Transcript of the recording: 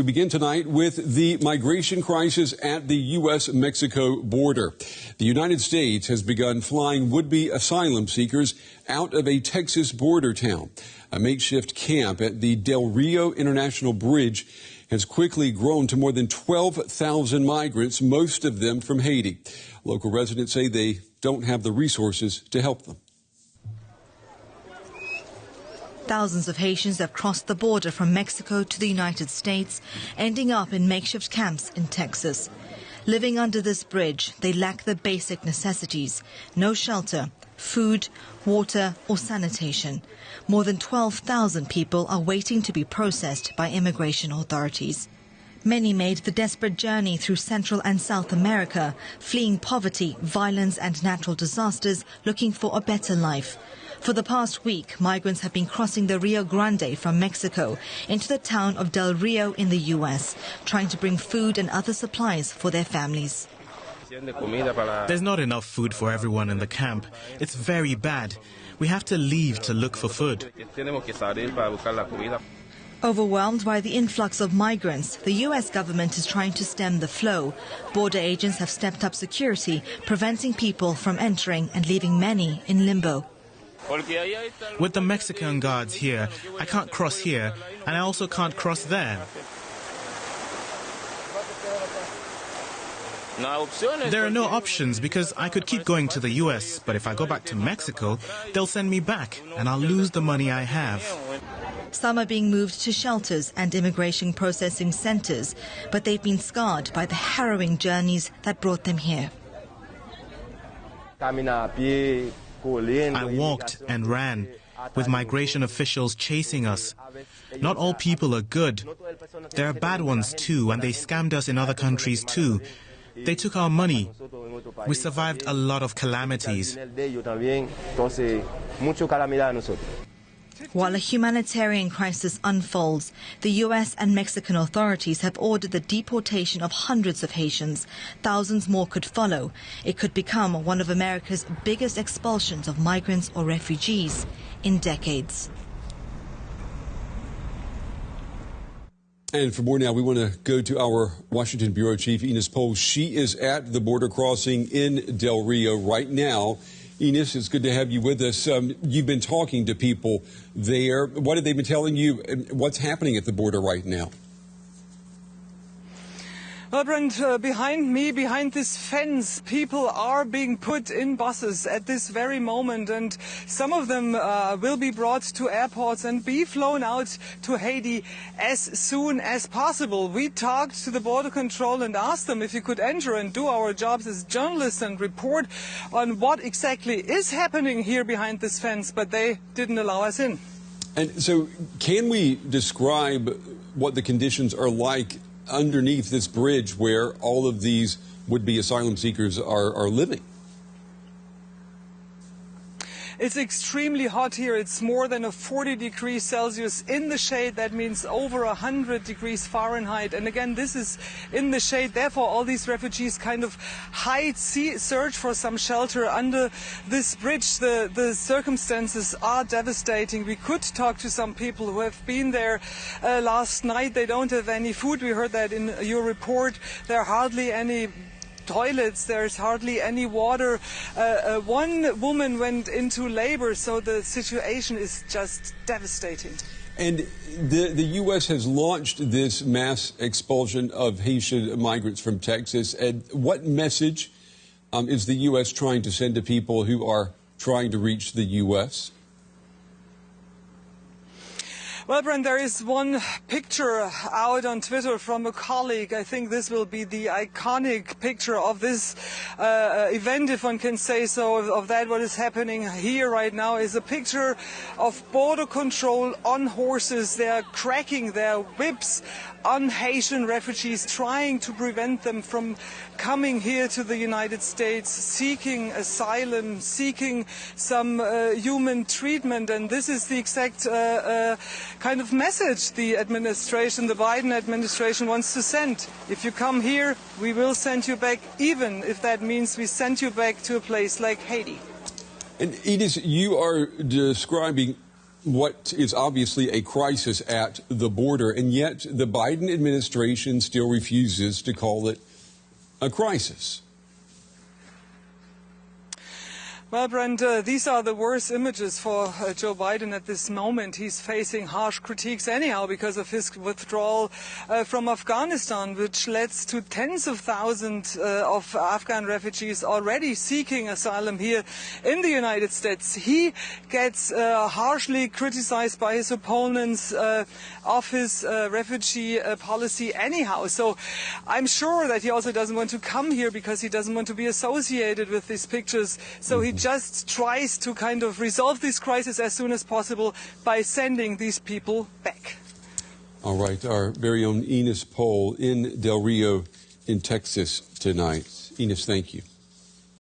We begin tonight with the migration crisis at the U.S.-Mexico border. The United States has begun flying would-be asylum seekers out of a Texas border town. A makeshift camp at the Del Rio International Bridge has quickly grown to more than 12,000 migrants, most of them from Haiti. Local residents say they don't have the resources to help them. Thousands of Haitians have crossed the border from Mexico to the United States, ending up in makeshift camps in Texas. Living under this bridge, they lack the basic necessities: no shelter, food, water or sanitation. More than 12,000 people are waiting to be processed by immigration authorities. Many made the desperate journey through Central and South America, fleeing poverty, violence and natural disasters, looking for a better life. For the past week, migrants have been crossing the Rio Grande from Mexico into the town of Del Rio in the U.S., trying to bring food and other supplies for their families. There's not enough food for everyone in the camp. It's very bad. We have to leave to look for food. Overwhelmed by the influx of migrants, the U.S. government is trying to stem the flow. Border agents have stepped up security, preventing people from entering and leaving many in limbo. With the Mexican guards here, I can't cross here, and I also can't cross there. There are no options because I could keep going to the U.S., but if I go back to Mexico, they'll send me back, and I'll lose the money I have. Some are being moved to shelters and immigration processing centers, but they've been scarred by the harrowing journeys that brought them here. I walked and ran, with migration officials chasing us. Not all people are good. There are bad ones too, and they scammed us in other countries too. They took our money. We survived a lot of calamities. While a humanitarian crisis unfolds, the U.S. and Mexican authorities have ordered the deportation of hundreds of Haitians. Thousands more could follow. It could become one of America's biggest expulsions of migrants or refugees in decades. And for more now, we want to go to our Washington Bureau Chief, Ines Pohl. She is at the border crossing in Del Rio right now. Ines, it's good to have you with us. You've been talking to people there. What have they been telling you? What's happening at the border right now? Well, Brent, behind me, behind this fence, people are being put in buses at this very moment, and some of them will be brought to airports and be flown out to Haiti as soon as possible. We talked to the border control and asked them if we could enter and do our jobs as journalists and report on what exactly is happening here behind this fence, but they didn't allow us in. And so can we describe what the conditions are like underneath this bridge where all of these would-be asylum seekers are living? It's extremely hot here. It's more than 40 degrees Celsius in the shade. That means over 100 degrees Fahrenheit. And again, this is in the shade. Therefore, all these refugees kind of hide, search for some shelter under this bridge. The circumstances are devastating. We could talk to some people who have been there last night. They don't have any food. We heard that in your report. There are hardly any toilets, there's hardly any water. One woman went into labor, so the situation is just devastating. And the U.S. has launched this mass expulsion of Haitian migrants from Texas. And what message is the U.S. trying to send to people who are trying to reach the U.S.? Well, Brent, there is one picture out on Twitter from a colleague. I think this will be the iconic picture of this event, if one can say so, of that. What is happening here right now is a picture of border control on horses. They are cracking their whips on Haitian refugees, trying to prevent them from coming here to the United States, seeking asylum, seeking some human treatment. And this is the exact kind of message the administration, the Biden administration, wants to send. If you come here, we will send you back, even if that means we send you back to a place like Haiti. And Edith, you are describing what is obviously a crisis at the border, and yet the Biden administration still refuses to call it a crisis. Well, Brent, these are the worst images for Joe Biden at this moment. He's facing harsh critiques anyhow because of his withdrawal from Afghanistan, which led to tens of thousands of Afghan refugees already seeking asylum here in the United States. He gets harshly criticized by his opponents of his refugee policy anyhow. So I'm sure that he also doesn't want to come here because he doesn't want to be associated with these pictures. So he just tries to kind of resolve this crisis as soon as possible by sending these people back. All right, our very own Ines Pohl in Del Rio in Texas tonight. Ines, thank you.